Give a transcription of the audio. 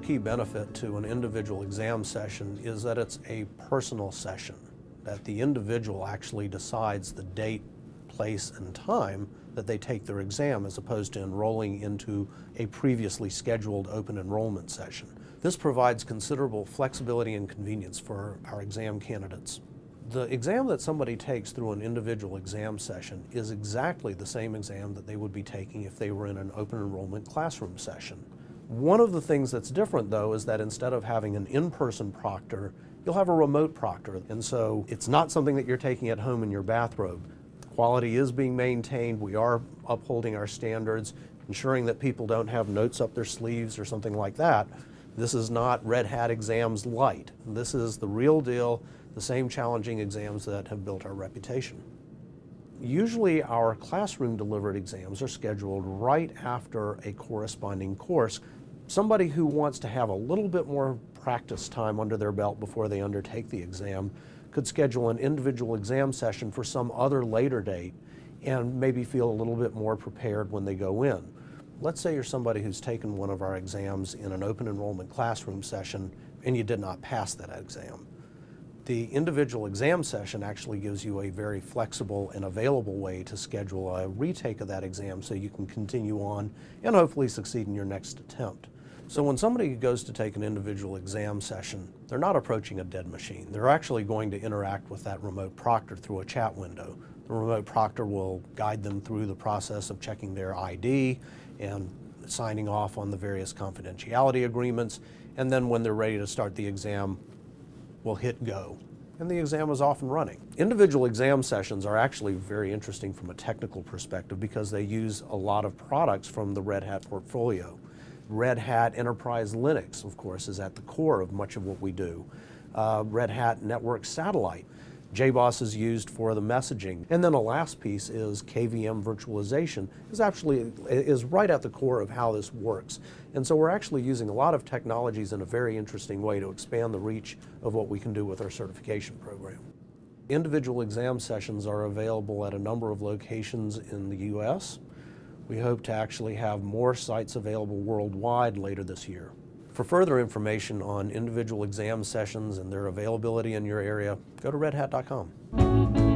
key benefit to an individual exam session is that it's a personal session, that the individual actually decides the date, place, and time that they take their exam as opposed to enrolling into a previously scheduled open enrollment session. This provides considerable flexibility and convenience for our exam candidates. The exam that somebody takes through an individual exam session is exactly the same exam that they would be taking if they were in an open enrollment classroom session. One of the things that's different, though, is that instead of having an in-person proctor, you'll have a remote proctor. And so it's not something that you're taking at home in your bathrobe. Quality is being maintained. We are upholding our standards, ensuring that people don't have notes up their sleeves or something like that. This is not Red Hat exams light. This is the real deal, the same challenging exams that have built our reputation. Usually our classroom delivered exams are scheduled right after a corresponding course. Somebody who wants to have a little bit more practice time under their belt before they undertake the exam could schedule an individual exam session for some other later date and maybe feel a little bit more prepared when they go in. Let's say you're somebody who's taken one of our exams in an open enrollment classroom session and you did not pass that exam. The individual exam session actually gives you a very flexible and available way to schedule a retake of that exam so you can continue on and hopefully succeed in your next attempt. So when somebody goes to take an individual exam session, they're not approaching a dead machine. They're actually going to interact with that remote proctor through a chat window. The remote proctor will guide them through the process of checking their ID and signing off on the various confidentiality agreements, and then when they're ready to start the exam, we'll hit go, and the exam is off and running. Individual exam sessions are actually very interesting from a technical perspective because they use a lot of products from the Red Hat portfolio. Red Hat Enterprise Linux, of course, is at the core of much of what we do. Red Hat Network Satellite. JBoss is used for the messaging. And then the last piece is KVM virtualization is right at the core of how this works. And so we're actually using a lot of technologies in a very interesting way to expand the reach of what we can do with our certification program. Individual exam sessions are available at a number of locations in the US. We hope to actually have more sites available worldwide later this year. For further information on individual exam sessions and their availability in your area, go to redhat.com.